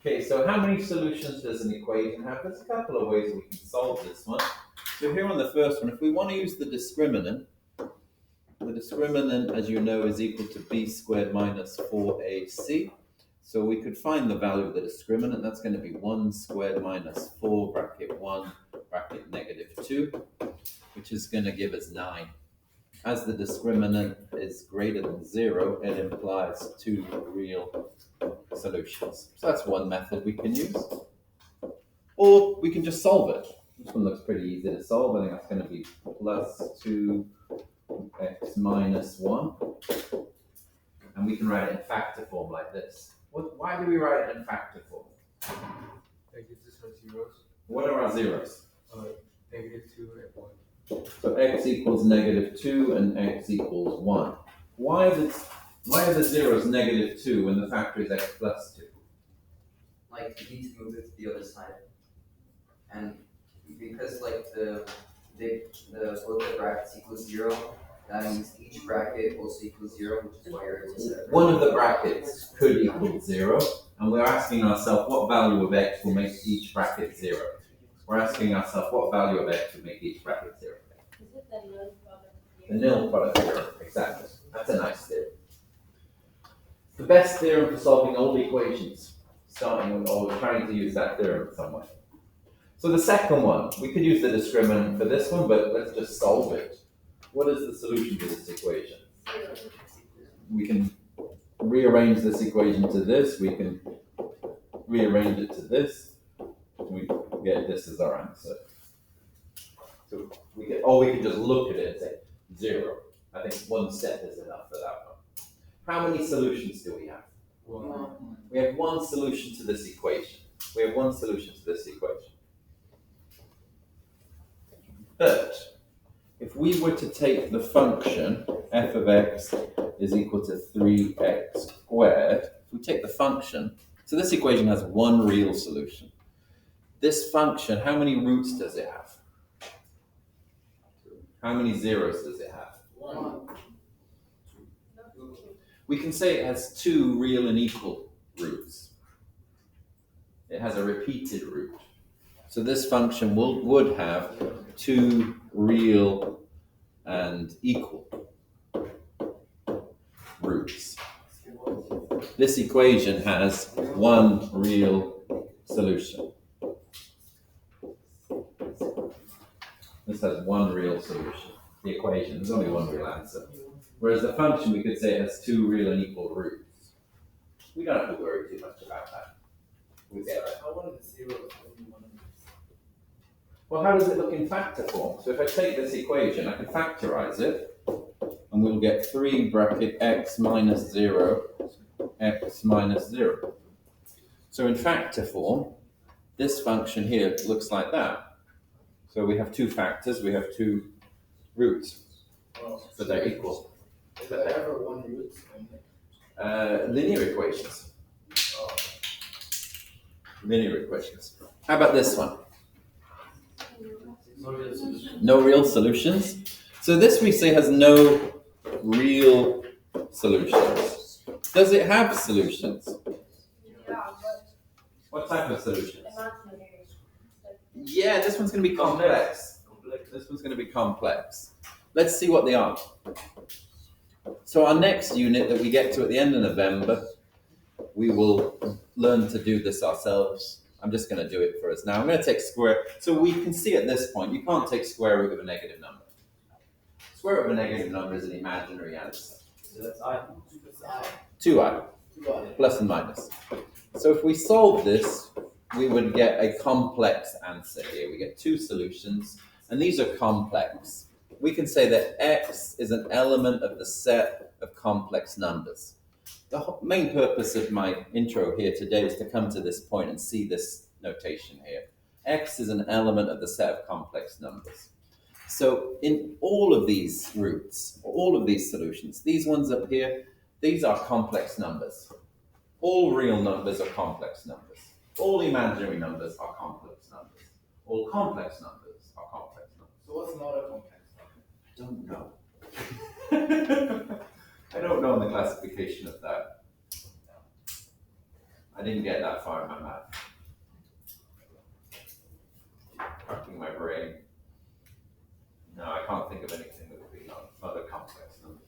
Okay, so how many solutions does an equation have? There's a couple of ways we can solve this one. So here on the first one, if we want to use the discriminant, as you know, is equal to b squared minus 4ac. So we could find the value of the discriminant. That's going to be 1 squared minus 4 bracket 1 bracket negative 2, which is going to give us 9. As the discriminant is greater than 0, it implies 2 real solutions. So that's one method we can use. Or we can just solve it. This one looks pretty easy to solve. I think that's going to be plus 2x minus 1. And we can write it in factor form like this. Why do we write it in factor form? X is our zeros. What are our zeros? Negative 2 and 1. So x equals negative 2 and x equals 1. Why are the zeros negative 2 when the factor is x plus 2? Like, you need to move it to the other side. And because like the both the brackets equals 0, that means each bracket also equals 0, which is why you're able to set it. One of the brackets could equal 0, and we're asking ourselves what value of x will make each bracket 0. We're asking ourselves what value of x would make each bracket 0. Is it the nil product The nil product theorem, exactly. That's a nice theorem. The best theorem for solving all the equations, starting with, or trying to use that theorem somewhere. So the second one, we could use the discriminant for this one, but let's just solve it. What is the solution to this equation? We can rearrange this equation to this. We can rearrange it to this. We get this as our answer. So we can just look at it and say 0. I think one step is enough for that one. How many solutions do we have? 1. We have one solution to this equation. But if we were to take the function f of x is equal to 3x squared, if we take the function, so this equation has one real solution. This function, how many roots does it have? How many zeros does it have? 1. We can say it has 2 real and equal roots. It has a repeated root. So this function would have 2 real and equal roots. This equation has one real solution. This has one real solution. The equation, there's only one real answer. Whereas the function, we could say it has 2 real and equal roots. We don't have to worry too much about that. We get it. How one of the zeros only one of these? Well, how does it look in factor form? So if I take this equation, I can factorize it, and we'll get 3 bracket x minus 0, x minus 0. So in factor form, this function here looks like that. So we have 2 factors, we have 2 roots, so they're equal. Is there ever one root only? Linear equations. Linear equations. How about this one? No real solution. No real solutions. So this we say has no real solutions. Does it have solutions? Yeah, but What type of solutions? imaginary. Yeah, this one's going to be complex. This one's going to be complex. Let's see what they are. So our next unit that we get to at the end of November, we will learn to do this ourselves. I'm just going to do it for us now. I'm going to take square. So we can see at this point, you can't take square root of a negative number. Square root of a negative number is an imaginary answer. So that's I. 2i, plus and minus. So if we solve this, we would get a complex answer here. We get 2 solutions, and these are complex. We can say that x is an element of the set of complex numbers. The main purpose of my intro here today is to come to this point and see this notation here. X is an element of the set of complex numbers. So in all of these roots, all of these solutions, these ones up here, these are complex numbers. All real numbers are complex numbers. All imaginary numbers are complex numbers. All complex numbers are complex numbers. So what's not a complex number? Don't know. I don't know the classification of that. I didn't get that far in my math. Cracking my brain. No, I can't think of anything that would be other complex numbers.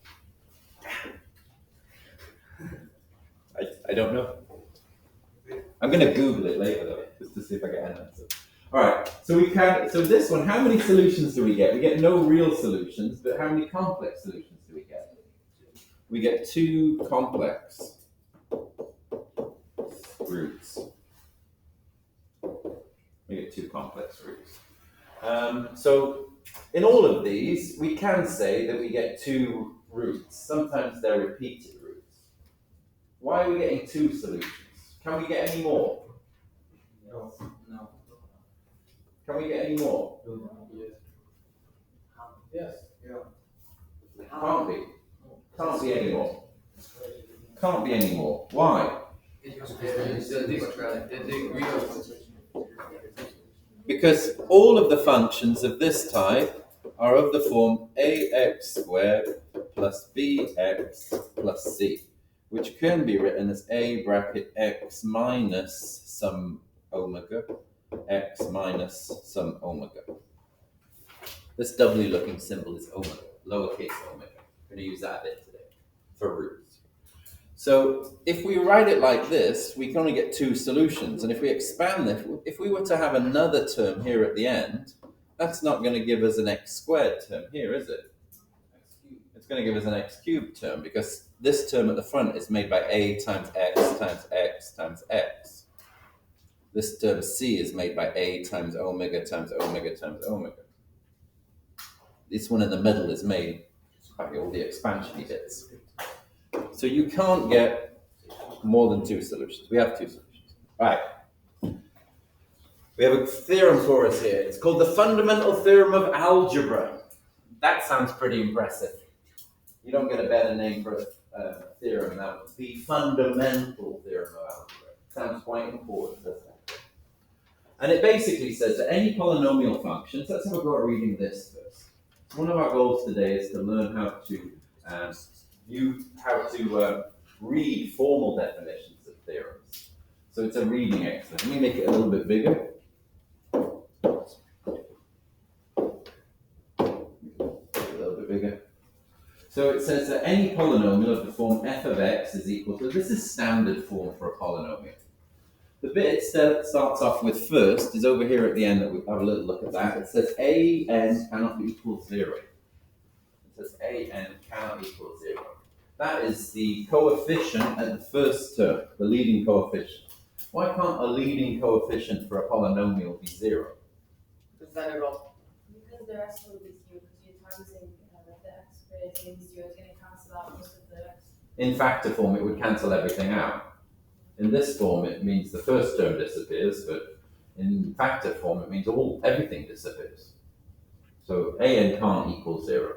I don't know. I'm going to Google it later though, just to see if I get an answer. All right, so this one, how many solutions do we get? We get no real solutions, but how many complex solutions do we get? We get 2 complex roots. We get 2 complex roots. So in all of these, we can say that we get 2 roots. Sometimes they're repeated roots. Why are we getting 2 solutions? Can we get any more? No. Can we get any more? Yes. Can't be. Can't be any more. Can't be any more. Why? Because all of the functions of this type are of the form ax squared plus bx plus c, which can be written as a bracket x minus some omega, x minus some omega. This doubly looking symbol is omega, lowercase omega. I'm going to use that a bit today for roots. So if we write it like this, we can only get 2 solutions. And if we expand this, if we were to have another term here at the end, that's not going to give us an x squared term here, is it? It's going to give us an x cubed term because this term at the front is made by a times x times x times x. This term c is made by a times omega times omega times omega. This one in the middle is made by all the expansion bits. So you can't get more than 2 solutions. We have 2 solutions. Right. We have a theorem for us here. It's called the fundamental theorem of algebra. That sounds pretty impressive. You don't get a better name for a theorem than that one. The fundamental theorem of algebra. Sounds quite important, doesn't it? And it basically says that any polynomial functions, let's have a go at reading this first. One of our goals today is to learn how to read formal definitions of theorems. So it's a reading exercise. Let me make it a little bit bigger. A little bit bigger. So it says that any polynomial of the form f of x is equal to, this is standard form for a polynomial. The bit it starts off with first is over here at the end that we'll have a little look at that. It says a(n) cannot equal 0. It says a(n) cannot equal 0. That is the coefficient at the first term, the leading coefficient. Why can't a leading coefficient for a polynomial be 0? Because the rest will be 0, because you're timesing the x squared is 0, it's going to cancel out most of the x. In factor form, it would cancel everything out. In this form, it means the first term disappears, but in factor form, it means everything disappears. So a(n) can't equal 0.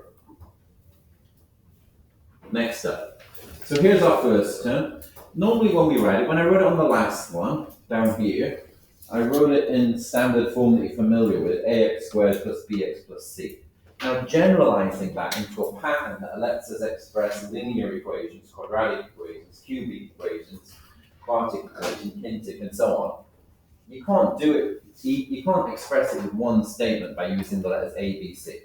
Next up. So here's our first term. Normally when we write it, when I wrote it on the last one, down here, I wrote it in standard form that you're familiar with, ax squared plus bx plus c. Now generalizing that into a pattern that lets us express linear equations, quadratic equations, cubic equations, quartic equation, kinetic, and so on. You can't do it, you can't express it with one statement by using the letters A, B, C.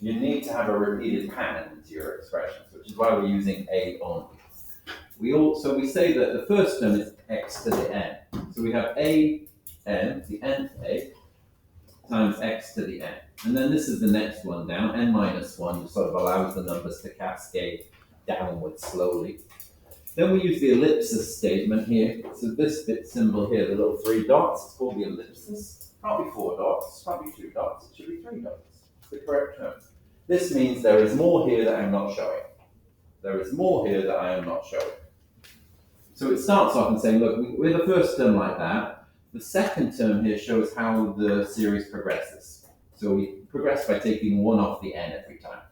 You need to have a repeated pattern to your expressions, which is why we're using A only. So we say that the first term is x to the n. So we have a n, the nth a, times x to the n. And then this is the next one down, n minus 1, which sort of allows the numbers to cascade downwards slowly. Then we use the ellipsis statement here. So this bit symbol here, the little 3 dots, it's called the ellipsis. It can't be 4 dots, it can't be 2 dots, it should be 3 dots. It's the correct term. This means there is more here that I'm not showing. There is more here that I am not showing. So it starts off and saying, look, with the first term like that, the second term here shows how the series progresses. So we progress by taking 1 off the n every time.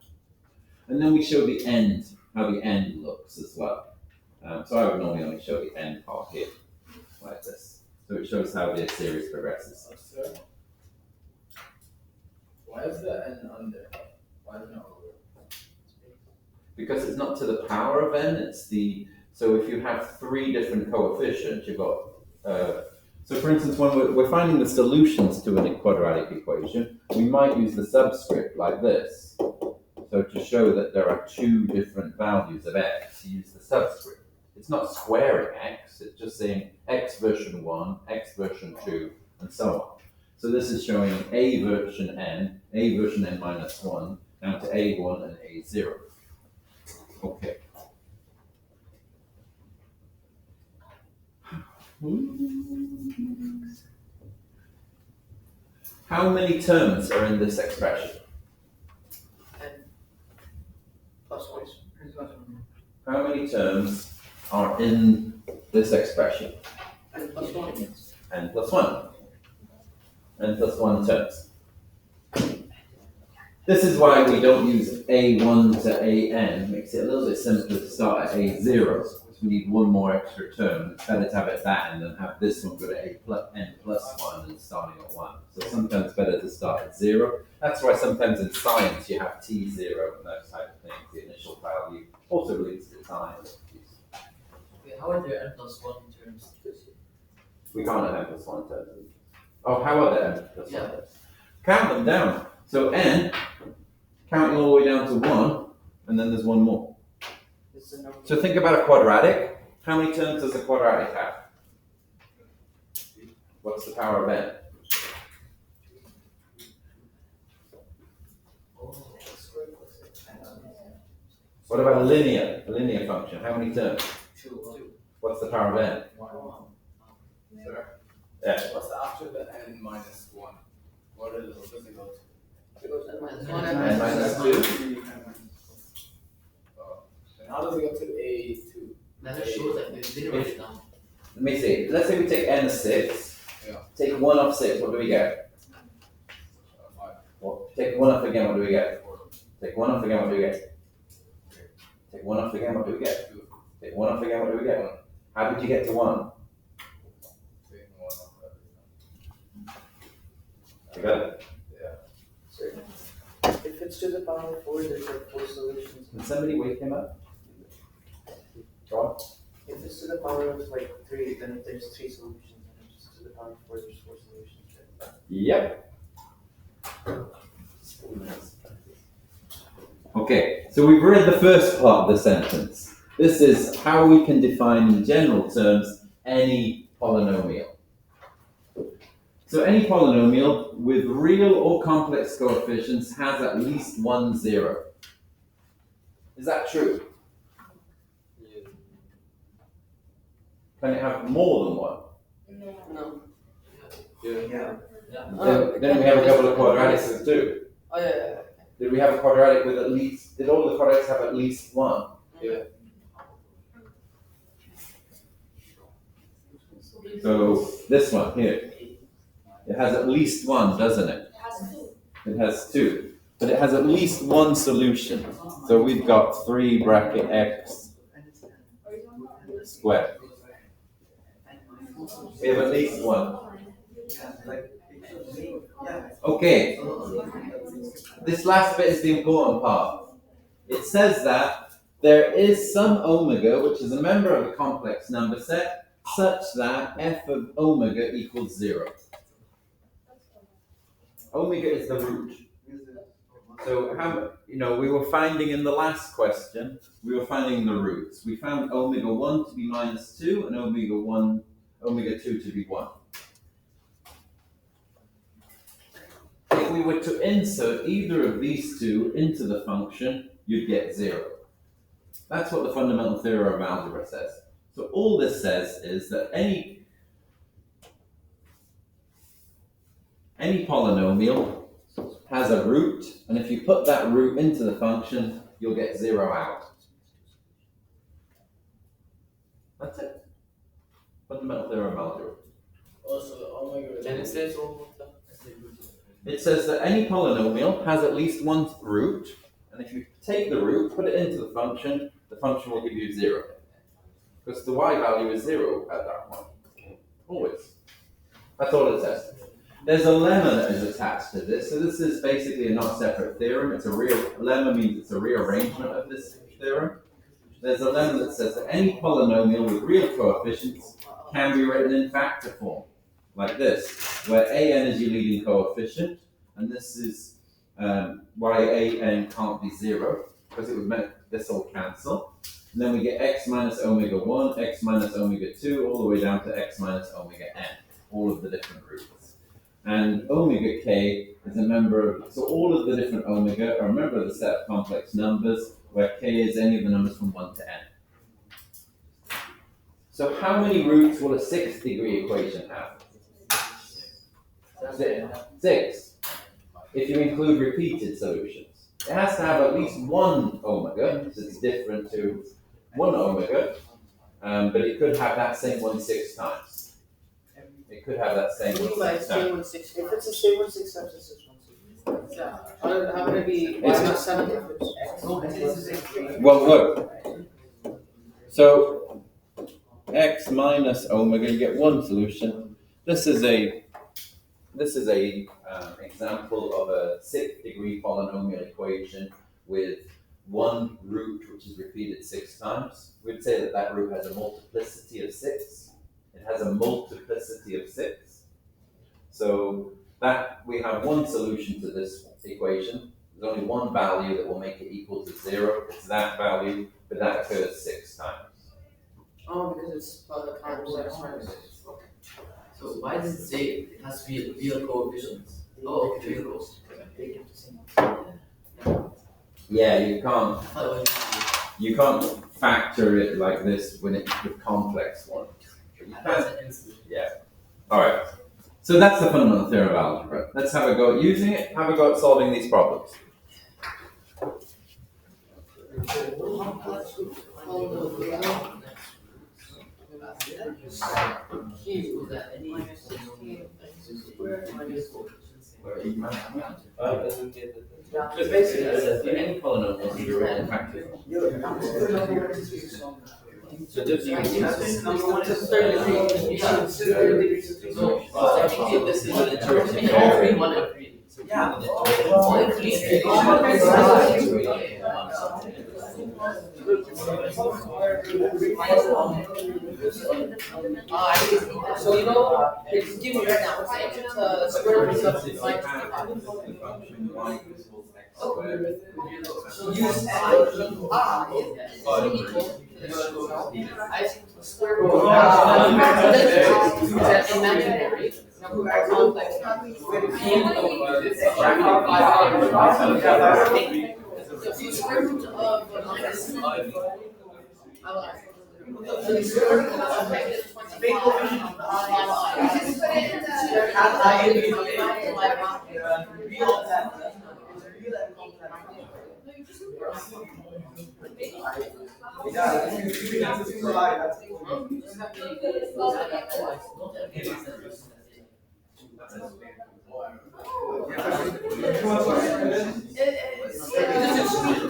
And then we show the end, how the end looks as well. So I would normally only show the end part here, like this. So it shows how the series progresses. Sir? Why is the n under? Why is it not over? Because it's not to the power of n, it's the So if you have three different coefficients, you've got, so for instance, when we're finding the solutions to a quadratic equation, we might use the subscript like this. So to show that there are two different values of x, you use the subscript. It's not squaring x, it's just saying x version 1, x version 2, and so on. So this is showing a version n minus 1, down to a1 and a0. Okay. How many terms are in this expression? How many terms are in this expression? N plus 1. N plus 1. N plus 1 terms. This is why we don't use a1 to an. Makes it a little bit simpler to start at a0. Because we need one more extra term. It's better to have it that and then have this one go to n plus 1 and starting at 1. So sometimes it's better to start at 0. That's why sometimes in science you have t0 and those type of things. The initial value also relates to time. Okay, how are there N plus 1 terms? We can't have n plus 1 terms. Oh, how are there n plus 1 Yeah. terms? Count them down. So n, counting all the way down to 1, and then there's one more. So think about a quadratic. How many terms does a quadratic have? What's the power of n? What about a linear function? How many terms? 2. What's the power of n? 1. Sir, Yeah. what's after the n minus 1? What is it? What does it go to? It goes N minus N 1. N minus 2. And how does it go to a2? That just shows that they didn't write it down. Let me see. Let's say we take n as 6. Yeah. Take 1 off 6. What do we get? 5. Take 1 off again. What do we get? Take 1 off again. What do we get? Take 1 off again. What do we get? Take 1 off again. What do we get? How did you get to 1? Take 1 off every time. You got it? If it's to the power of 4, there's like 4 solutions. Can somebody wake him up? Go on. If it's to the power of like 3, then there's 3 solutions. And if it's to the power of 4, there's 4 solutions. Yep. Okay, so we've read the first part of the sentence. This is how we can define in general terms any polynomial. So any polynomial with real or complex coefficients has at least one 0. Is that true? Can it have more than one? No. Yeah. Then we have a couple of quadratics too. Oh, yeah. Did we have a quadratic with at least, did all the quadratics have at least one? Yeah. So this one here, it has at least one, doesn't it? It has 2. It has 2, but it has at least one solution. So we've got 3 bracket x squared. We have at least one. Okay, this last bit is the important part. It says that there is some omega, which is a member of a complex number set, such that f of omega equals 0. Omega is the root. So how, we were finding in the last question, we were finding the roots. We found omega 1 to be minus 2 and omega 2 to be 1. If we were to insert either of these two into the function, you'd get 0. That's what the fundamental theorem of algebra says. So all this says is that any polynomial has a root, and if you put that root into the function, you'll get 0 out. That's it. Fundamental theorem of algebra. Also, omega. And it says It says that any polynomial has at least one root, and if you take the root, put it into the function will give you 0. Because the y value is 0 at that point. Always. That's all it says. There's a lemma that is attached to this. So this is basically a not separate theorem. It's a lemma means it's a rearrangement of this theorem. there's a lemma that says that any polynomial with real coefficients can be written in factor form, like this, where an is your leading coefficient, and this is why an can't be 0, because it would make this all cancel. And then we get x minus omega 1, x minus omega 2, all the way down to x minus omega n, all of the different roots. And omega k is a member of, so all of the different omega are a member of the set of complex numbers, where k is any of the numbers from 1 to n. So how many roots will a 6th degree equation have? 6. If you include repeated solutions. It has to have at least one omega, so it's different to one omega, but it could have that same one 6 times. It could have that same one 6 times. If it's the same 1 6 times, it's 6 1 6. Yeah. How would it be? Why not 7 difference? Well, look. So x minus omega, you get one solution. This is a example of a 6th degree polynomial equation with one root which is repeated 6 times. We'd say that that root has a multiplicity of 6. It has a multiplicity of 6. So that we have one solution to this equation. There's only one value that will make it equal to 0. It's that value, but that occurs 6 times. Oh, because it's times x minus 6. Okay. So why does it say it has to be real coefficients? Oh, okay, real coefficients. Yeah, you can't factor it like this when it's with complex ones. Yeah. All right. So that's the fundamental theorem of algebra. Let's have a go at using it. Have a go at solving these problems. So basically, any polynomial is written in factor form. So just use this. So technically this is an intuition. All three, 1 and 3. Yeah. All 3 So you know, it's given right now. It's square root of minus 5. So use I is equal to I square root of that's imaginary number complex the square root of minus so the square root of negative 25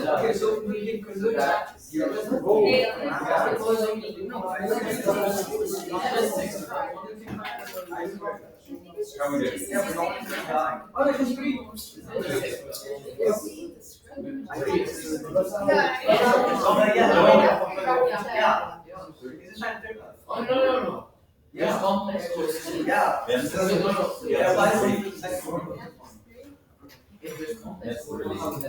Okay, so we can conclude that No. There's complex coefficients. If there's complex coefficients,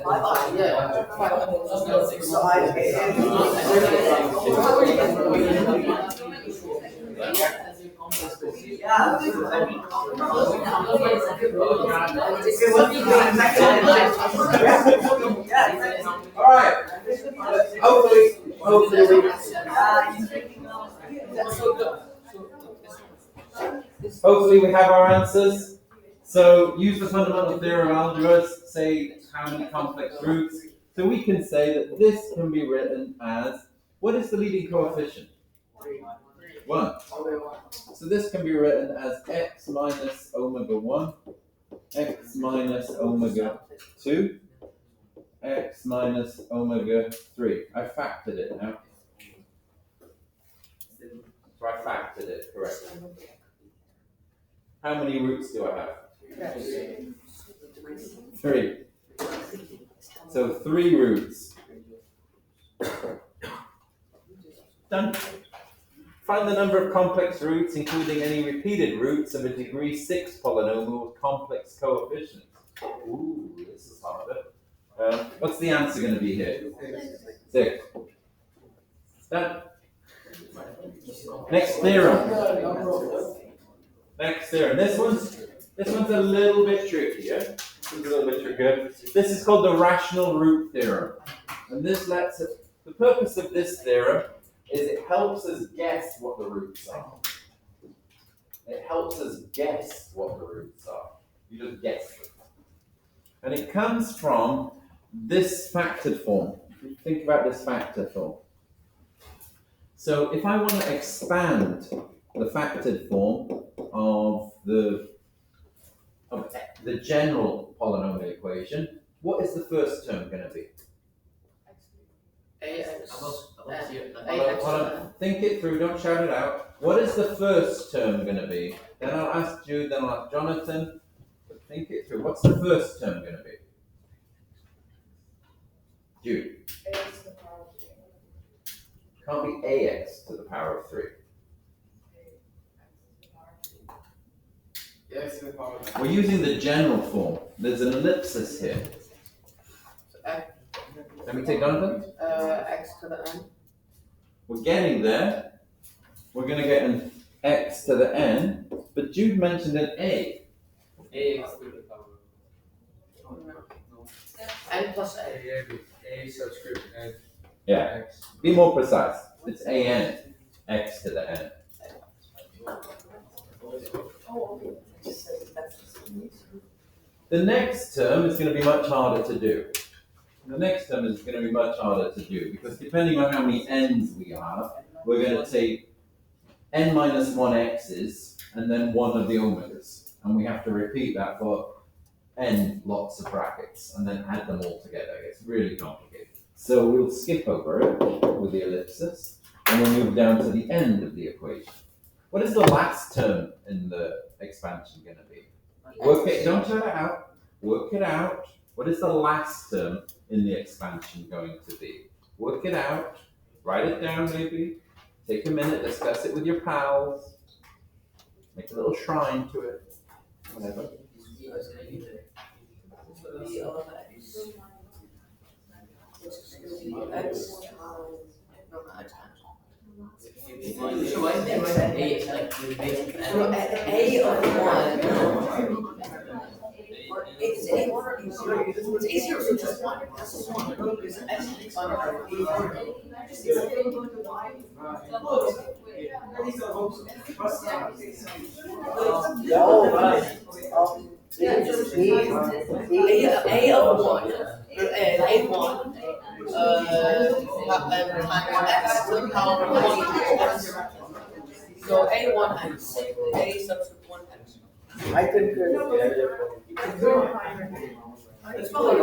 Alright. Hopefully we have our answers. So use the fundamental theorem of algebra, say how many complex roots. So we can say that this can be written as, what is the leading coefficient? 1. So this can be written as x minus omega 1, x minus omega 2, x minus omega 3. I factored it now. So I factored it correctly. How many roots do I have? 3. So 3 roots. Done. Find the number of complex roots, including any repeated roots of a degree 6 polynomial with complex coefficients. Ooh, this is harder. What's the answer going to be here? 6. Done. Next theorem. Next theorem. This one's a little bit trickier. This is called the rational root theorem. And this lets us, the purpose of this theorem is it helps us guess what the roots are. It helps us guess what the roots are. You just guess them. And it comes from this factored form. Think about this factor form. So if I want to expand the factored form of the general polynomial equation, what is the first term going to be? Think it through, don't shout it out. What is the first term going to be? Then I'll ask Jude, then I'll ask Jonathan. But think it through. What's the first term going to be? Jude. Can't be ax to the power of 3. Yes, to the power of 3. We're using the general form. There's an ellipsis here. Let me take Jonathan. X to the n. We're getting there. We're going to get an x to the n, but Jude mentioned an a. Ax to the power. N plus a. A subscript n. Yeah. X. Be more precise. It's an, x to the n. The next term is going to be much harder to do. The next term is going to be much harder to do because depending on how many n's we have, we're going to take n minus 1 x's and then one of the omegas. And we have to repeat that for n lots of brackets and then add them all together. It's really complicated. So we'll skip over it with the ellipsis and we'll move down to the end of the equation. What is the last term in the expansion going to be? Work it, don't shout it out. Work it out. What is the last term in the expansion going to be? Work it out. Write it down maybe. Take a minute, discuss it with your pals. Make a little shrine to it. Whatever. It's easier to just one. A of 1. A1. Times x to the power of 1. So A1x. A subscript 1x. I concur. It's probably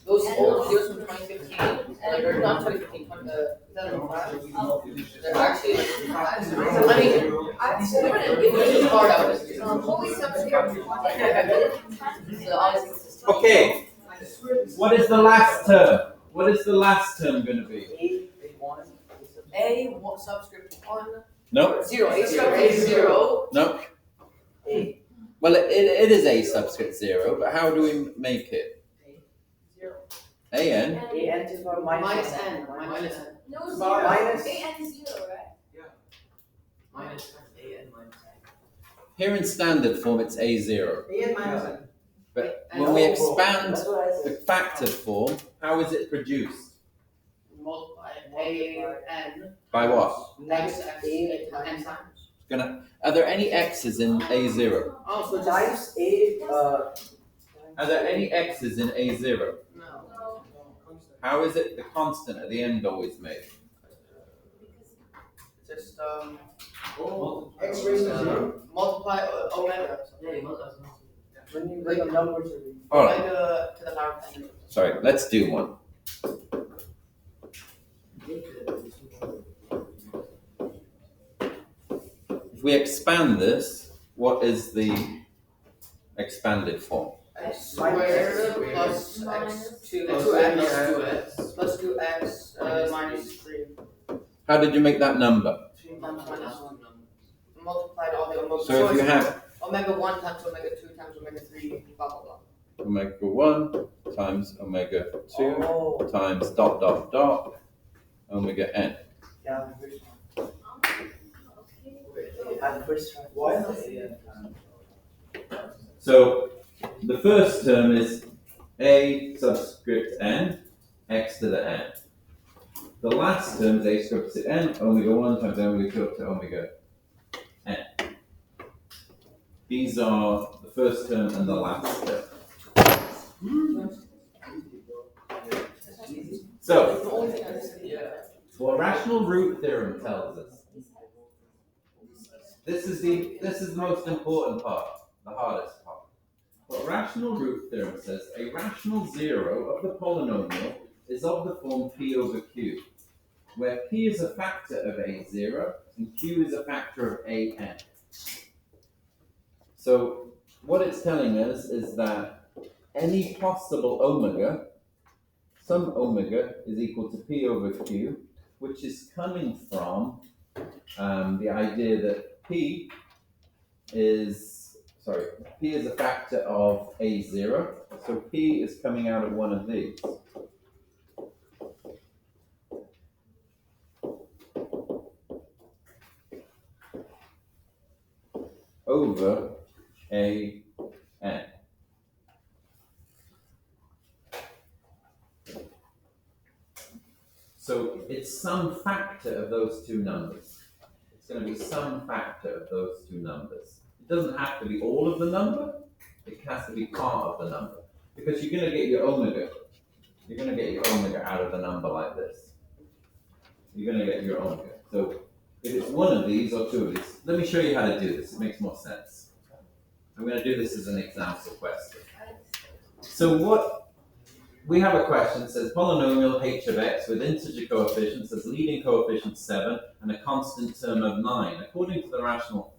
those old videos from 2015, like, or not 2015, 2005, they're actually, I mean, it's just hard out. Okay. What is the last term? What is the last term going to be? A1 subscript 1. No. 0. A subscript 0. No. Well, it is a subscript 0, but how do we make it? An. An is for minus n. Minus n. No, Minus- 0. AN is 0, right? Minus an minus Here in standard form, it's a0. An minus n. But when we expand the factored form, how is it produced? Multiply A n. By what? X A n times. Are there any x's in a0? Oh, so times A. Are there any x's in a0? No. How is it the constant at the end always made? Just X raised to 0? Multiply omega. Yeah, you multiply. When you bring a number to the. All right. Omega to the power of n. Sorry, let's do one. If we expand this, what is the expanded form? X squared plus x2 2x plus 2x minus 3 How did you make that number? times minus 1. Multiplied all the omega. So if you have omega 1 times omega 2 times omega 3, blah blah blah. omega 1 times omega 2 Oh, times dot dot dot omega n. yeah, the first one. At the first one. Why? So the first term is a subscript n, x to the n. The last term is a subscript n, omega 1 times omega 2 up to omega n. These are the first term and the last term. So, what rational root theorem tells us, this is the most important part, the hardest part. What rational root theorem says, a rational zero of the polynomial is of the form p over q, where p is a factor of a0 and q is a factor of an. So what it's telling us is that any possible omega, some omega is equal to p over q, which is coming from the idea that p is a factor of a0, so p is coming out of one of these. Over a n. So it's some factor of those two numbers. It's going to be some factor of those two numbers. It doesn't have to be all of the number, it has to be part of the number. Because you're going to get your omega. You're going to get your omega out of the number like this. You're going to get your omega. So if it's one of these or two of these, let me show you how to do this. It makes more sense. I'm going to do this as an example question. So what we have a question that says polynomial h of x with integer coefficients as leading coefficient 7 and a constant term of 9. According to the rational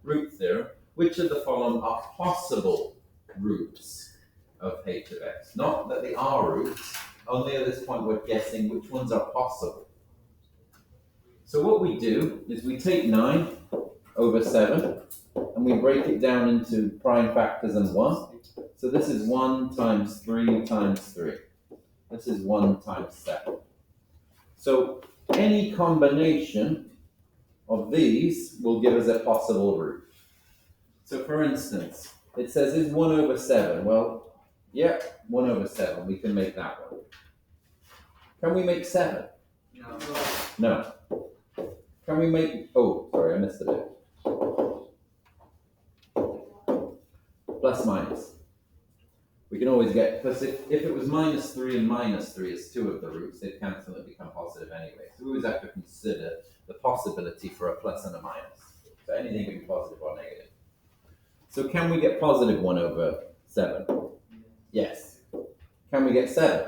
root theorem, which of the following are possible roots of h of x? Not that they are roots, only at this point we're guessing which ones are possible. So what we do is we take 9 over 7 and we break it down into prime factors and 1. So this is 1 times 3 times 3. This is 1 times 7. So any combination of these will give us a possible root. So for instance, it says is 1 over 7. Well, yeah, 1 over 7. We can make that one. Can we make 7? No. No. Can we make, oh, sorry, I missed a bit. Plus minus. We can always get, because if it was minus 3 and minus 3 is two of the roots, they'd cancel and become positive anyway. So we always have to consider the possibility for a plus and a minus. So anything can be positive or negative. So can we get positive 1 over 7? Yes. Can we get 7?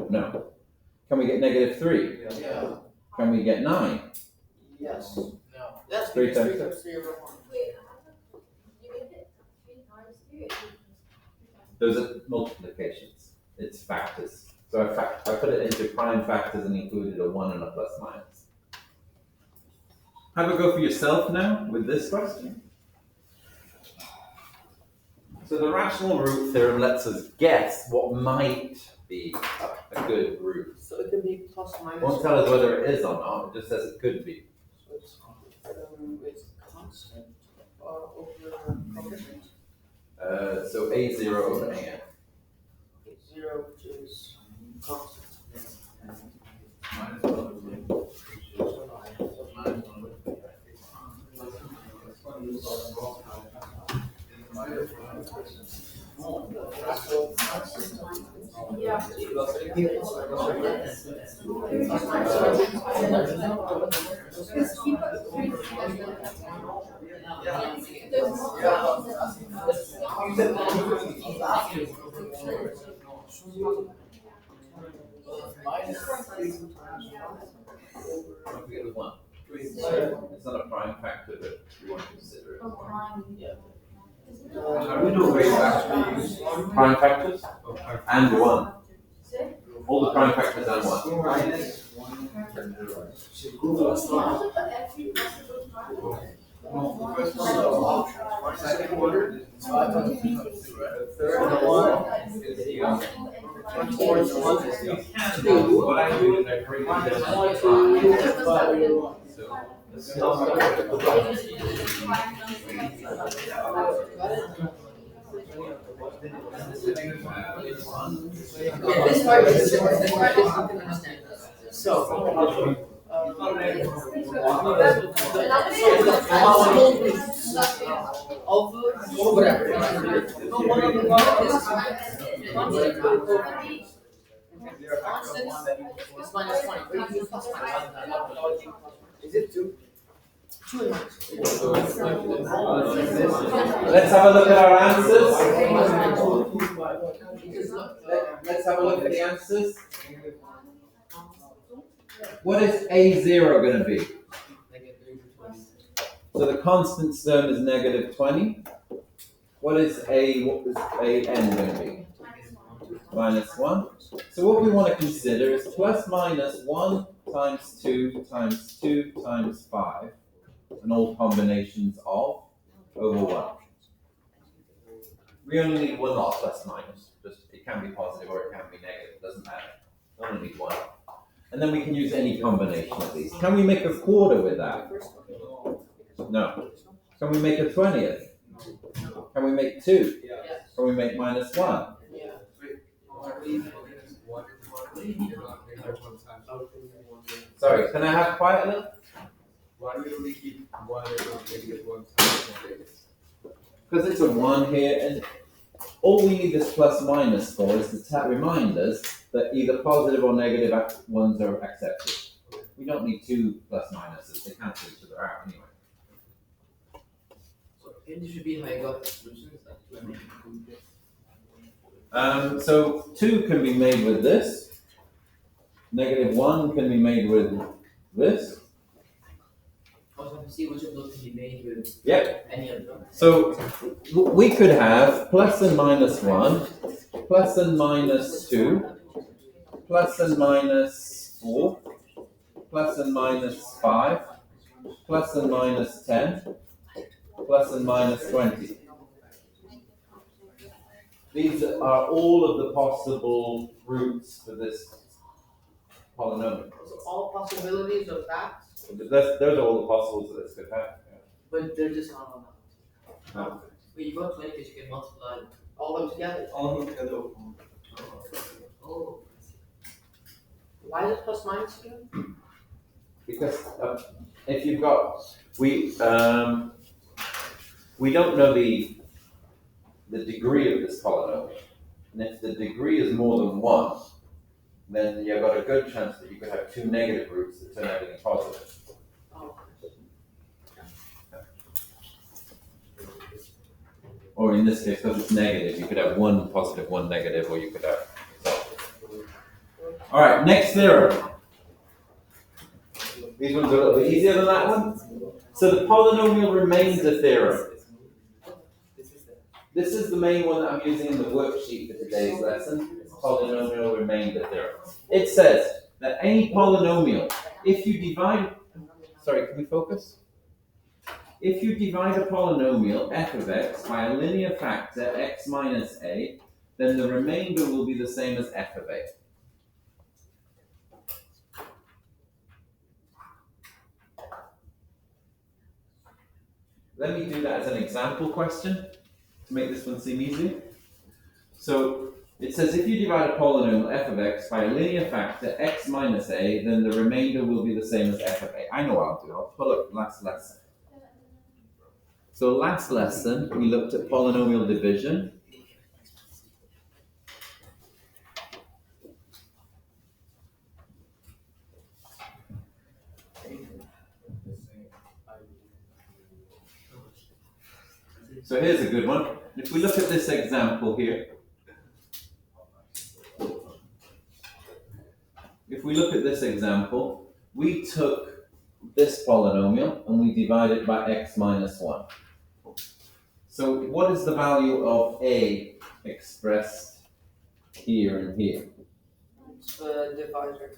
No. Can we get negative 3? Yeah. Can we get 9? Yes. No. That's 3 because 3 times times 3 over 1. Wait, you get it 3 times 3 or 3 times 3 times? Those are multiplications. It's factors. So I put it into prime factors and included a 1 and a plus minus. Have a go for yourself now with this question. So the rational root theorem lets us guess what might be a good root. So it could be plus minus. It won't tell us whether it is or not, it just says it could be. So it's constant over coefficient. So a0 over an. 0, which is constant. Minus 1 over 3. Minus 1 over 3. Minus 1 over 3. Don't forget the 1. It's not a prime factor, but you want to consider it. We know where you actually use Prime factors and 1. All the prime factors and 1. minus 1 and 0. No, first one, second order, the third one is the fourth one is the What I do is I break it down to 5. This part is you can understand. So. Whatever. It's minus 20. But you use plus minus. Is it 2? Let's have a look at our answers. Let's have a look at the answers. What is A0 going to be? So the constant term is negative 20. What is AN going to be? Minus 1. So what we want to consider is plus minus 1 times 2 times 2 times 5. And all combinations of over 1. We only need one off plus minus. Just it can be positive or it can be negative. It doesn't matter. We only need one. And then we can use any combination of these. Can we make a quarter with that? No. Can we make a 20th? Can we make 2? Can we make minus 1? Sorry, can I have quiet a little? Why do we only keep 1 and not negative 1 times negative? Because it's a 1 here, and all we need this plus minus for is to remind us that either positive or negative ones are accepted. We don't need 2 plus minuses, they cancel each other out anyway. So it should be how you got the solutions, like 2. So 2 can be made with this. Negative 1 can be made with this. Also, to see which of those can be made with any of them. So we could have plus and minus 1, plus and minus 2, plus and minus 4, plus and minus 5, plus and minus 10, plus and minus 20. These are all of the possible roots for this polynomial. So all possibilities of that, Those are all the possibles that this could have. but they're just not on that. No. But you got 20 because you can multiply. All of them together. All together. Oh. Why is it plus minus here? Because if you've got, we don't know the degree of this polynomial, and if the degree is more than 1, then you've got a good chance that you could have 2 negative roots that turn everything positive. Oh. Or in this case, because it's negative, you could have 1 positive, 1 negative, or you could have. All right, next theorem. These ones are a little bit easier than that one. So the polynomial remainder theorem. This is the main one that I'm using in the worksheet for today's lesson. It's polynomial remainder theorem. It says that any polynomial, if you divide, sorry, can we focus? If you divide a polynomial f of x by a linear factor x minus a, then the remainder will be the same as f of a. Let me do that as an example question to make this one seem easy. So it says if you divide a polynomial f of x by a linear factor x minus a, then the remainder will be the same as f of a. I know what I'll do. I'll pull up last lesson. So last lesson we looked at polynomial division. So here's a good one. If we look at this example here, we took this polynomial and we divided it by x minus 1. So what is the value of a expressed here and here? It's the divisor.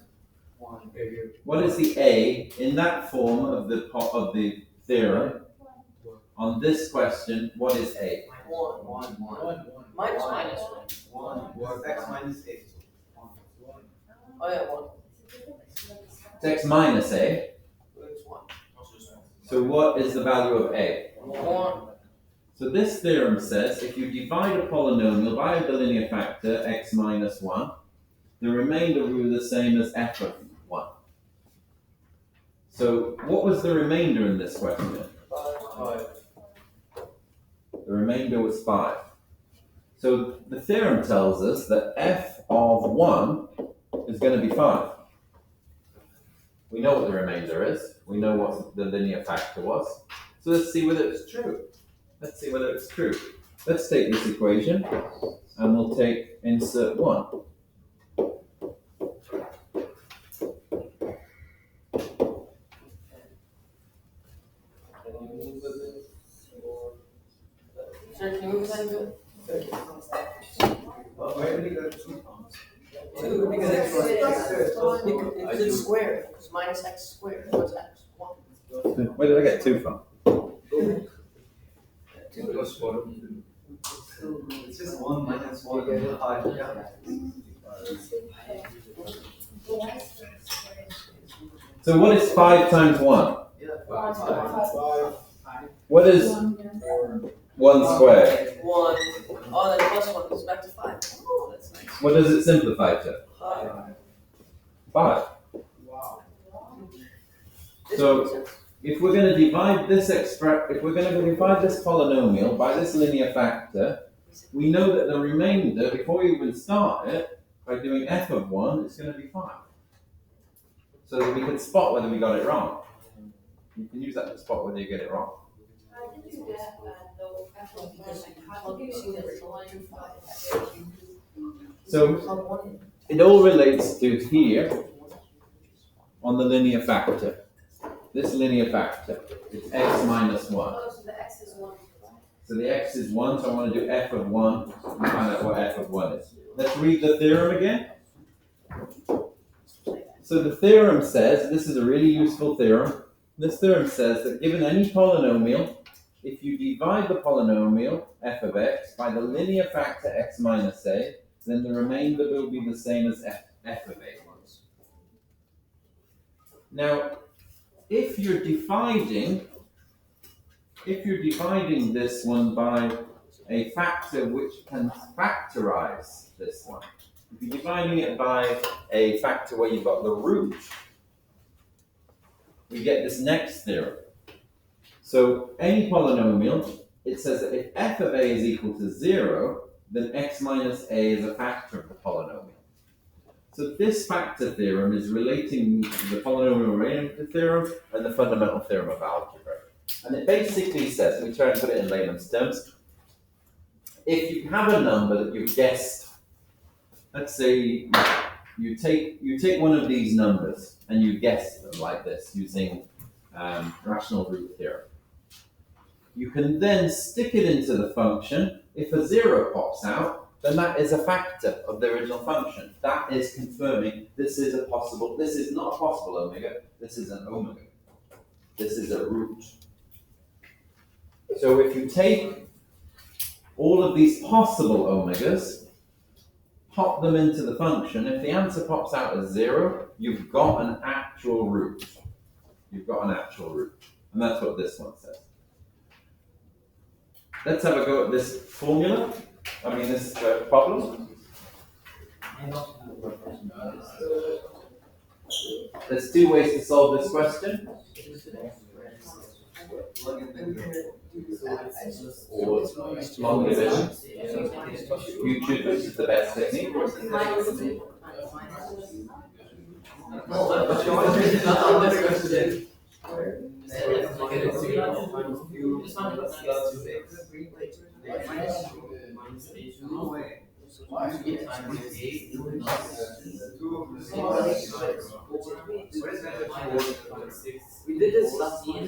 What is the a in that form of the theorem? On this question, what is a? One. Minus minus. X minus 8. Oh yeah, 1. It's x minus a. It's 1. So what is the value of a? 1. So this theorem says if you divide a polynomial by the linear factor x minus 1, the remainder will be the same as f of 1. So what was the remainder in this question? 5. The remainder was 5. So the theorem tells us that f of 1 is going to be 5. We know what the remainder is. We know what the linear factor was. So let's see whether it's true. Let's take this equation and we'll take insert 1. Sir, can you move that into it? Why did we go 2 pounds? 2, because it's squared. It's minus x squared. What's x? 1. Where did I get 2 from? 2 Plus 4. It's just 1 minus 1. 5. So what is 5 times 1? What is 1 squared? 1. Oh, then plus 1 goes back to 5. Oh, that's nice. What does it simplify to? 5. Wow. So if we're going to divide this polynomial by this linear factor, we know that the remainder, before we even start it, by doing f of 1, it's going to be 5. So that we can spot whether we got it wrong. You can use that to spot whether you get it wrong. So it all relates to here on the linear factor. This linear factor is x minus 1. Oh, so the x is 1. So the x is 1, so I want to do f of 1 and find out what f of 1 is. Let's read the theorem again. So the theorem says, this is a really useful theorem. This theorem says that given any polynomial, if you divide the polynomial f of x by the linear factor x minus a, then the remainder will be the same as f of a. Now, if you're dividing this one by a factor which can factorize this one, if you're dividing it by a factor where you've got the root, we get this next theorem. So any polynomial, it says that if f of a is equal to 0, then x minus a is a factor of the polynomial. So this factor theorem is relating the polynomial remainder theorem and the fundamental theorem of algebra. And it basically says, let me try and put it in layman's terms, if you have a number that you've guessed, let's say you take one of these numbers and you guess them like this using rational root theorem. You can then stick it into the function. If a 0 pops out, then that is a factor of the original function. That is confirming this is not a possible omega, this is an omega. This is a root. So if you take all of these possible omegas, pop them into the function, if the answer pops out as 0, you've got an actual root. You've got an actual root. And that's what this one says. Let's have a go at this formula. This problem. There's 2 ways to solve this question. Or long division. You choose which is the best technique. We did this last year.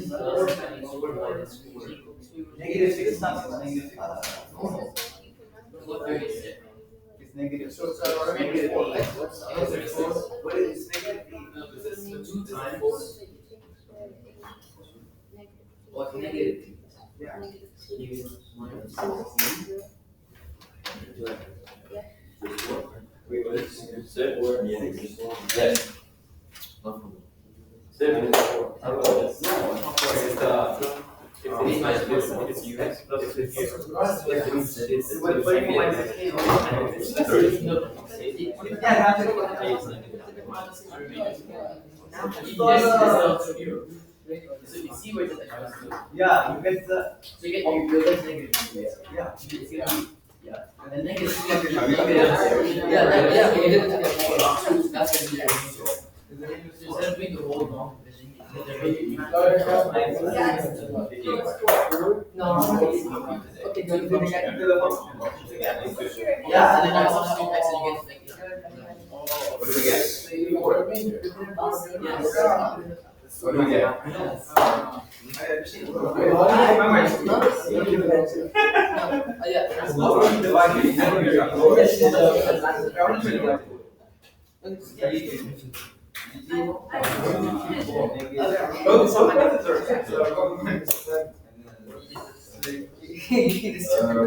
Negative 6 is not negative 6. It's negative. So it's negative 8. What is negative 8? Two times. What's negative? Yeah. Wait, what is it? Yes. Yeah, you get the. So you get your left negative. Yeah. And then negative. Yeah, you did it together. That's what you do. Instead of doing the whole long division, No, okay, do you do it again? yeah, and then I want to do x and you get What do we get? What do we get?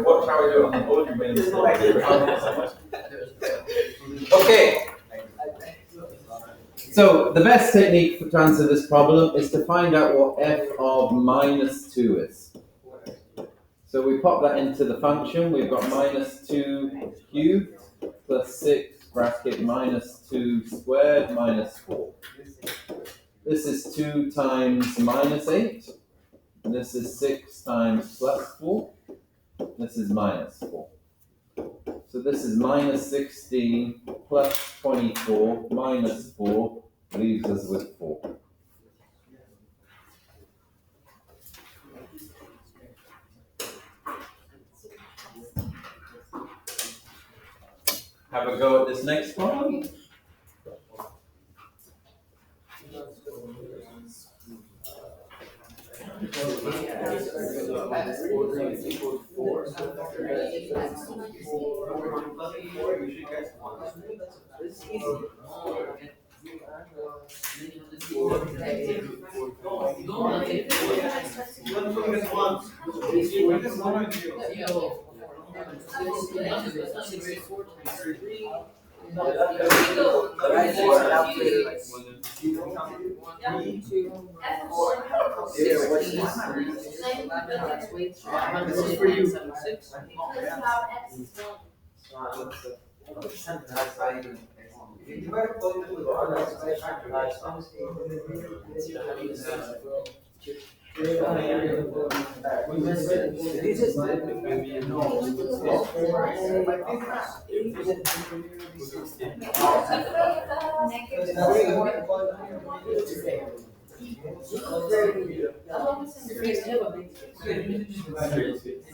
What shall we do on the board? Okay. So the best technique to answer this problem is to find out what f of minus 2 is. So we pop that into the function. We've got minus 2 cubed plus 6 bracket minus 2 squared minus 4. This is 2 times minus 8. And this is 6 times plus 4. This is minus 4. So this is minus 16 plus 24 minus 4 leaves us with 4. Have a go at this next problem.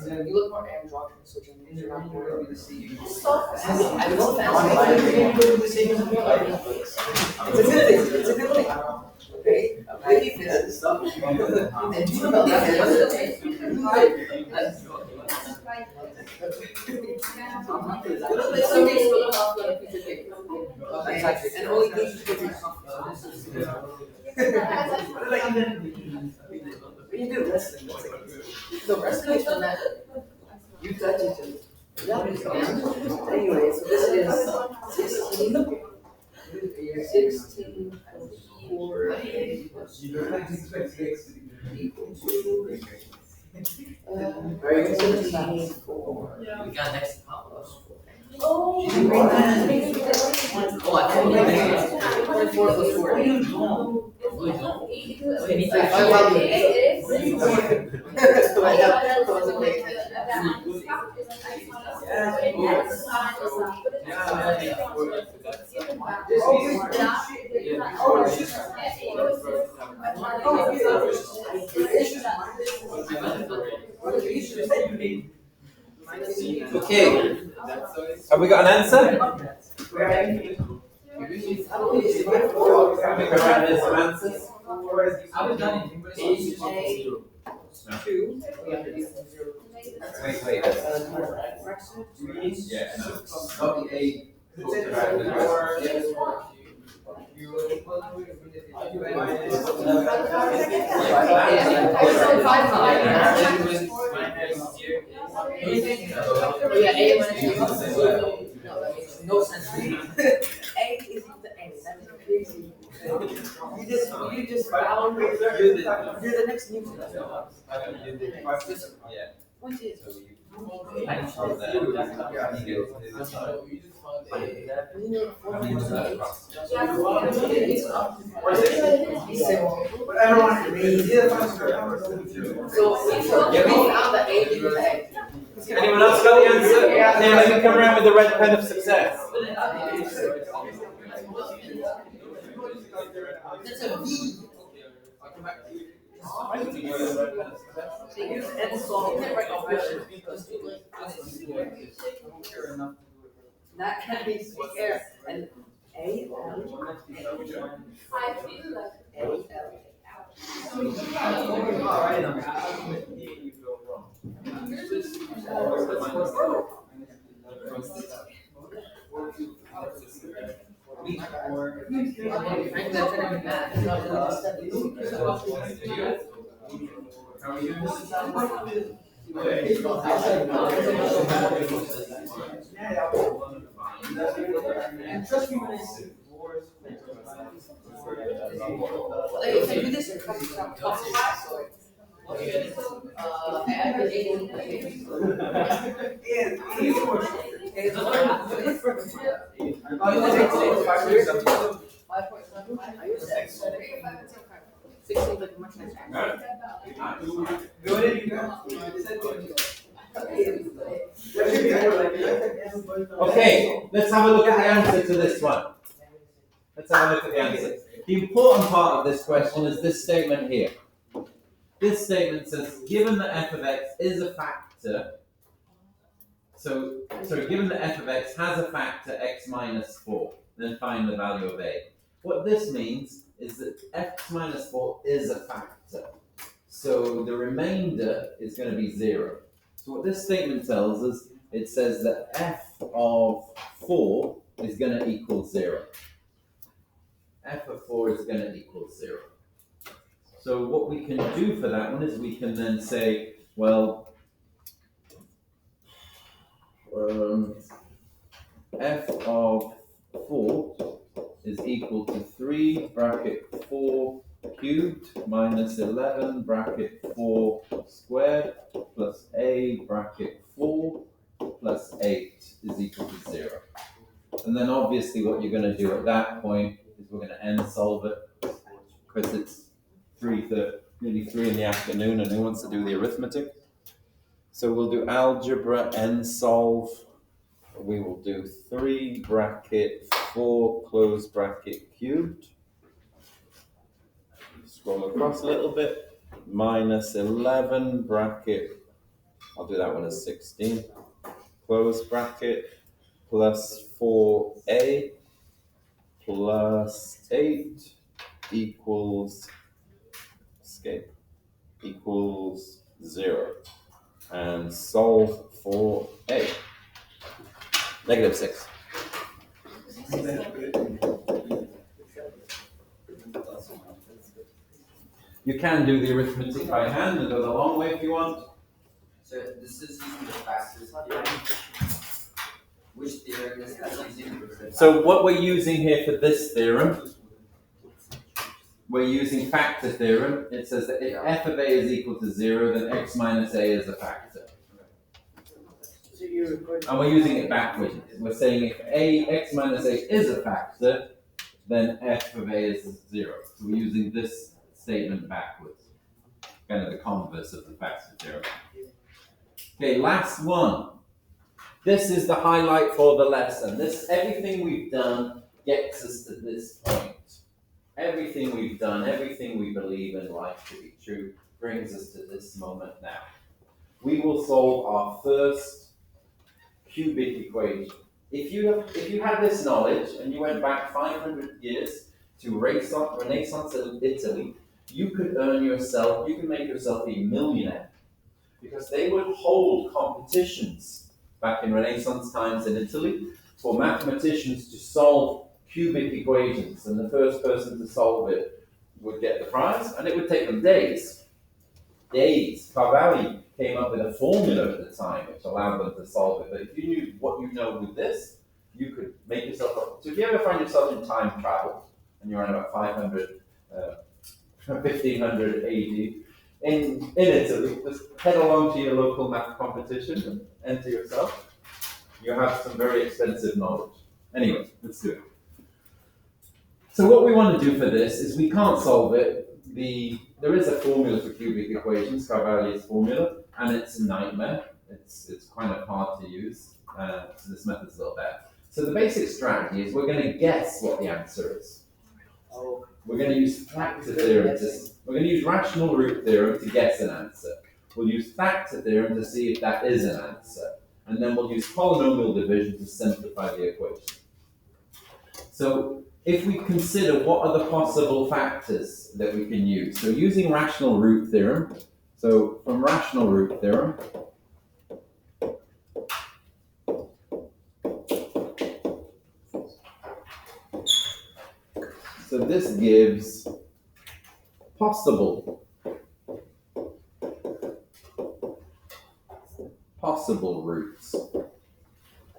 You look more androgynous, which means you're not more able to see. It's a good thing. It's a good thing. Okay. Believe this stuff. And you know that. And only things you can When you do wrestling, what's it? The wrestling is from that. You touch each other. Anyway, so this is 16. 16 4 You don't have to expect 6 equal to. Very good. 17 4. We got next problem. Oh. Oh, I told you. 4 plus 4. We don't. Okay, have we got an answer? Have we got some answers? Wait. Yeah, no. Not the A. No sense. A is equal to A. That's crazy. You just found you're the next Newton. Yeah. What is? Anyone else got the answer? Now let me come around with the red pen of success. That's a V. And solve that can be square and A L if you do this, Okay, let's have a look at the answer to this one. Let's have a look at the answer. The important part of this question is this statement here. This statement says, given that f of x is a factor, given that f of x has a factor x minus 4, then find the value of a. What this means is that x minus 4 is a factor. So the remainder is going to be 0. So what this statement tells us, it says that f of 4 is going to equal 0. F of 4 is going to equal 0. So what we can do for that one is we can then say, well, f of 4 is equal to 3 bracket 4 cubed minus 11 bracket 4 squared plus a bracket 4 plus 8 is equal to 0. And then obviously what you're going to do at that point is we're going to end solve it because it's nearly 3 in the afternoon and who wants to do the arithmetic? So we'll do algebra end solve. We will do 3 bracket 4 close bracket cubed. Scroll across a little bit. Minus 11 bracket, I'll do that one as 16. Close bracket plus 4a plus 8 equals 0. And solve for a. Negative 6. You can do the arithmetic by hand and go the long way if you want. So this is using the factors theorem. Which theorem is this using? So what we're using here for this theorem, we're using factor theorem. It says that if f of a is equal to 0, then x minus a is a factor. And we're using it backwards. We're saying if x minus a is a factor, then f of a is 0. So we're using this statement backwards. Kind of the converse of the factor theorem. Okay, last one. This is the highlight for the lesson. Everything we've done gets us to this point. everything we've done, everything we believe in life to be true, brings us to this moment now. We will solve our first cubic equation. If you had this knowledge and you went back 500 years to Renaissance Italy, you could make yourself a millionaire, because they would hold competitions back in Renaissance times in Italy for mathematicians to solve cubic equations, and the first person to solve it would get the prize, and it would take them days. Cavalli came up with a formula at the time which allowed them to solve it, but if you knew what you know with this, you could make yourself up. So if you ever find yourself in time travel, and you're around about 1500 AD, in Italy, just head along to your local math competition and enter yourself. You have some very expensive knowledge. Anyway, let's do it. So what we want to do for this is, we can't solve it. There is a formula for cubic equations, Cavalli's formula, and it's a nightmare. It's kind of hard to use, so this method's a little better. So the basic strategy is, we're going to guess what the answer is. We're going to use factor theorem. We're going to use rational root theorem to guess an answer. We'll use factor theorem to see if that is an answer. And then we'll use polynomial division to simplify the equation. So if we consider what are the possible factors that we can use. So using rational root theorem. So from rational root theorem, so this gives possible roots.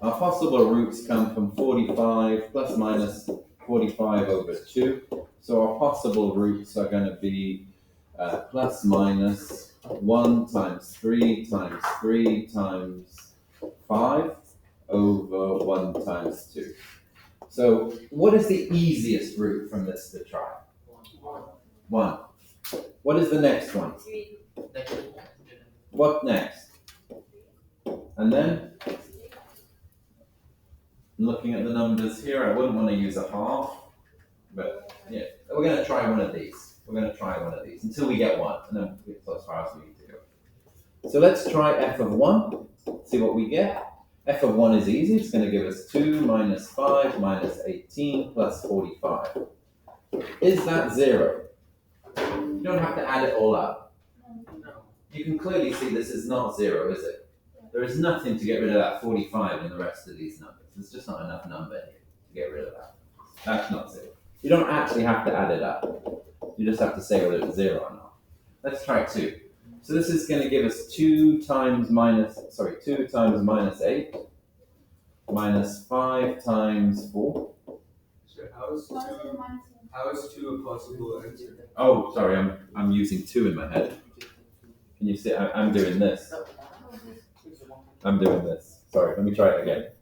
Our possible roots come from 45 plus minus 45 over 2. So our possible roots are going to be plus minus 1 times 3 times 3 times 5 over 1 times 2. So what is the easiest root from this to try? 1. What is the next one? What next? And then, looking at the numbers here, I wouldn't want to use a half, but yeah, we're going to try one of these. We're going to try one of these until we get 1, and then we get as far as we need to go. So let's try f of 1, see what we get. F of 1 is easy. It's going to give us 2 minus 5 minus 18 plus 45. Is that 0? You don't have to add it all up. You can clearly see this is not 0, is it? There is nothing to get rid of that 45 in the rest of these numbers. There's just not enough number here to get rid of that. That's not 0. You don't actually have to add it up. You just have to say whether it's 0 or not. Let's try 2. So this is going to give us 2 times minus 8 minus 5 times 4. So how is 2 a possible answer? Oh, sorry, I'm using 2 in my head. Can you see? I'm doing this. I'm doing this. Sorry, let me try it again.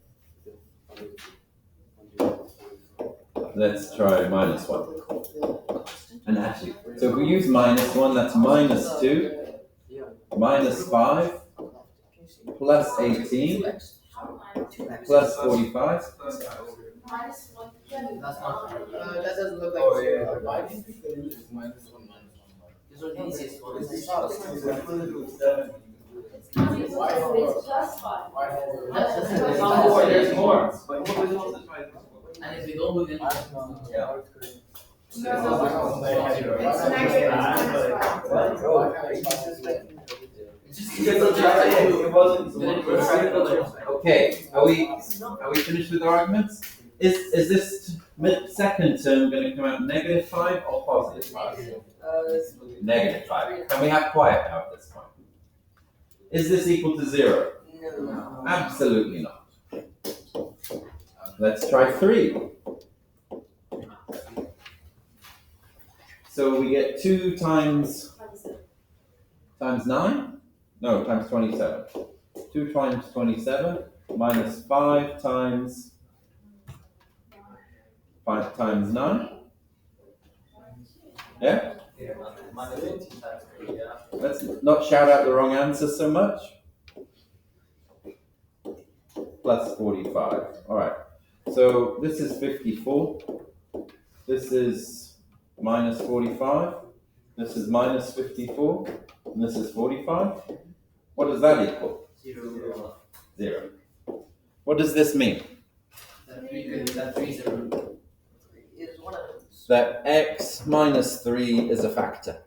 Let's try minus 1. And actually, so if we use minus 1, that's minus 2, minus 5, plus 18, plus 45. Minus 1. That's not. That doesn't look like. Oh, yeah. Why do you think they use minus 1, minus 1? This was the easiest one. It's plus 5. There's more. And if we don't do then. It's negative, It's just Okay, are we finished with our arguments? Is this second term going to come out negative 5 or positive 5? Negative 5. Can we have quiet now at this point? Is this equal to 0? No. Absolutely not. Let's try 3. So we get 2 times 9? No, times 27. 2 times 27 minus 5 times 9. Yeah? Minus 18 times 3, yeah. Let's not shout out the wrong answer so much. Plus 45. All right. So this is 54. This is minus 45. This is minus 54. And this is 45. What does that equal? 0. 0. What does this mean? That 3 is a root. Is one of those. That x minus 3 is a factor.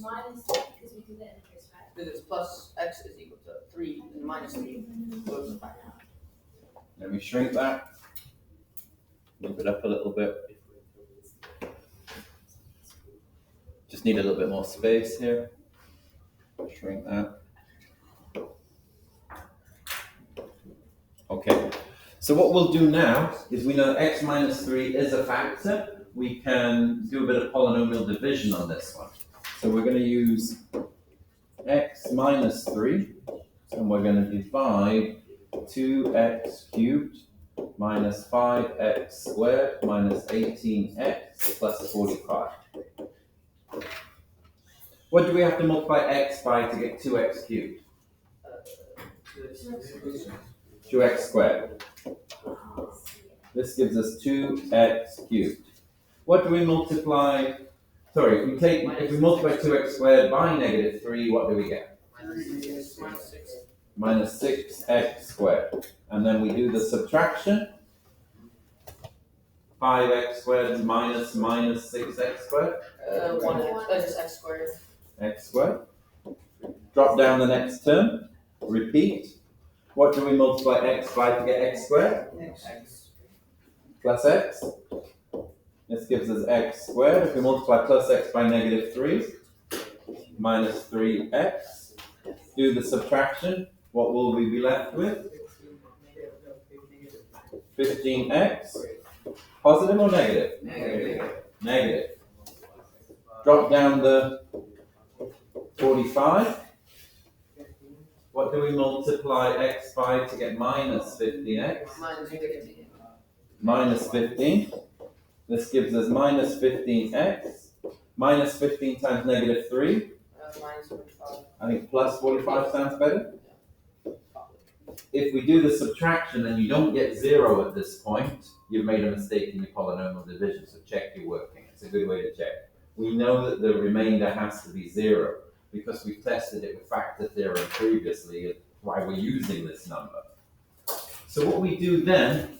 Minus, because we do that in first, right? Because it's plus x is equal to 3 and minus 3. So it's a factor. Let me shrink that. Move it up a little bit. Just need a little bit more space here. Shrink that. Okay. So what we'll do now is we know x minus 3 is a factor. We can do a bit of polynomial division on this one. So we're going to use x minus 3, and we're going to divide 2x cubed minus 5x squared minus 18x plus 45. What do we have to multiply x by to get 2x cubed? 2x squared. This gives us 2x cubed. What do we multiply? Sorry, if we multiply 2x squared by negative 3, what do we get? Minus 6x squared. And then we do the subtraction. 5x squared is minus 6x squared. 1x, just x squared. X squared. Drop down the next term. Repeat. What do we multiply x by to get x squared? X. Plus x. This gives us x squared. If we multiply plus x by negative 3, minus 3x. Do the subtraction. What will we be left with? 15x. Positive or negative? Negative. Negative. Drop down the 45. What do we multiply x by to get minus 15x? Minus 15. Minus 15. This gives us minus 15x. Minus 15 times negative 3. Minus 45. I think plus 45 sounds better. If we do the subtraction and you don't get 0 at this point, you've made a mistake in your polynomial division, so check your working. It's a good way to check. We know that the remainder has to be 0 because we've tested it with factor theorem previously, and why we're using this number. So what we do then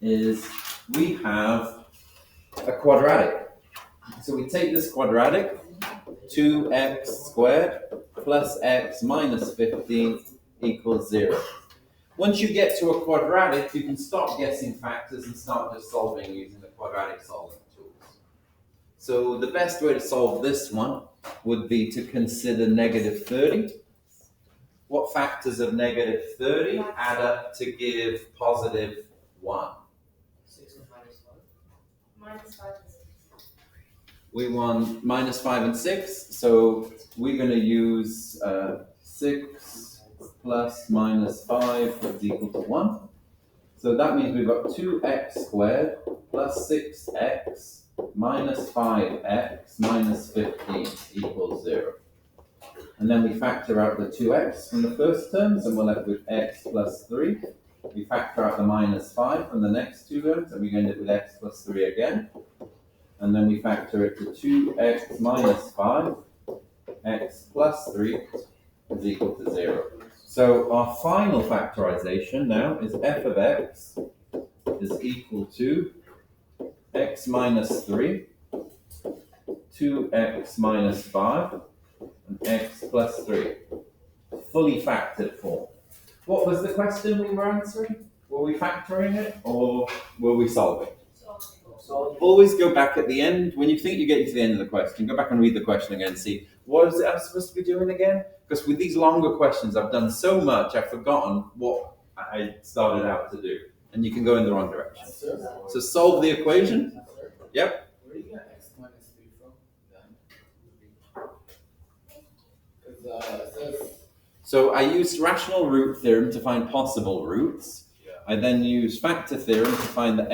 is we have a quadratic. So we take this quadratic, 2x squared plus x minus 15 equals 0. Once you get to a quadratic, you can stop guessing factors and start just solving using the quadratic solving tools. So the best way to solve this one would be to consider negative 30. What factors of negative 30 add up to give positive 1? 6 and minus 1. Minus 5 and 6. We want minus 5 and 6, so we're going to use 6 plus minus 5 is equal to 1. So that means we've got 2x squared plus 6x minus 5x minus 15 equals 0. And then we factor out the 2x from the first terms, and we're left with x plus 3. We factor out the minus 5 from the next two terms, and we end up with x plus 3 again. And then we factor it to 2x minus 5, x plus 3 is equal to 0. So our final factorization now is f of x is equal to x minus 3, 2x minus 5, and x plus 3. Fully factored form. What was the question we were answering? Were we factoring it or were we solving? Always go back at the end. When you think you're getting to the end of the question, go back and read the question again and see, what is it I'm supposed to be doing again? Because with these longer questions, I've done so much, I've forgotten what I started out to do. And you can go in the wrong direction. So solve the equation. Yep. Where do you get x minus 3 from then? Because it says... So I used rational root theorem to find possible roots. I then used factor theorem to find that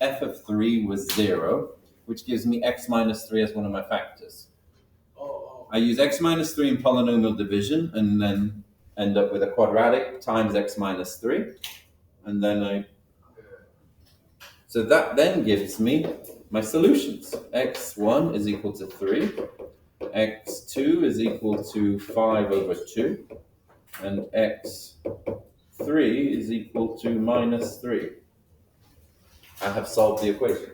f of 3 was 0, which gives me x minus 3 as one of my factors. I use x minus 3 in polynomial division and then end up with a quadratic times x minus 3. And then So that then gives me my solutions. x1 is equal to 3, x2 is equal to 5 over 2, and x3 is equal to minus 3. I have solved the equation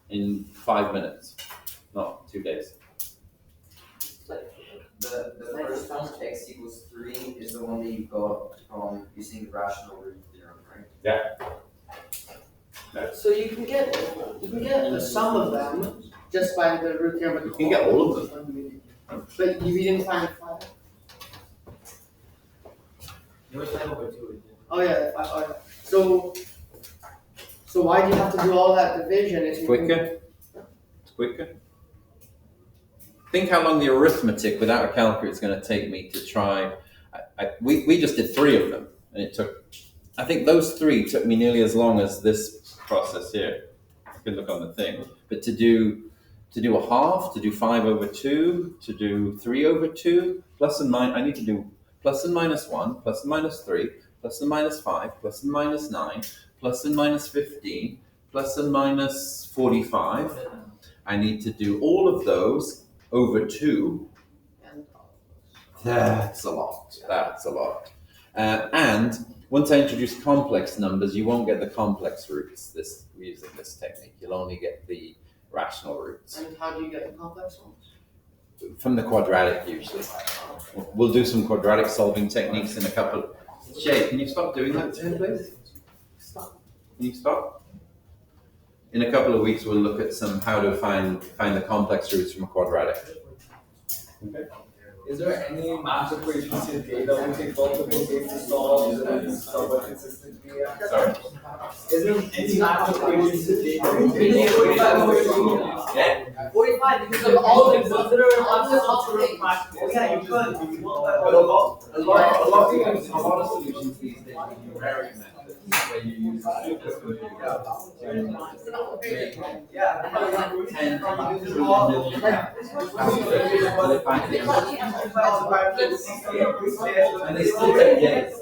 in 5 minutes, not 2 days. The first one, x equals 3, is the one that you got from using the rational root theorem, right? Yeah. So you can get the sum of them just by the root theorem. You can get all of them. But you didn't find 5. There was 5 over 2. Oh yeah, So why do you have to do all that division if you Quicker. It's quicker. Think how long the arithmetic without a calculator is going to take me to try. We just did 3 of them, and it took. I think those 3 took me nearly as long as this process here. You can look on the thing, but to do a half, to do 5 over 2, to do 3 over 2, plus and minus. I need to do plus and minus 1, plus and minus 3, plus and minus 5, plus and minus 9, plus and minus 15, plus and minus 45. I need to do all of those over 2. That's a lot. That's a lot. And once I introduce complex numbers, you won't get the complex roots using this technique. You'll only get the rational roots. And how do you get the complex ones? From the quadratic, usually. We'll do some quadratic solving techniques in a couple. Shay, can you stop doing that to him, please? Stop. Can you stop? In a couple of weeks, we'll look at how to find the complex roots from a quadratic. Okay. Is there any math equations in data we take multiple ways to solve so that we solve it consistently? Sorry? Is there any math equations in data we take Yeah. 45 because of all the consider practice? Yeah, you could. But a lot of solutions these days are numeric methods where you use And they still take days.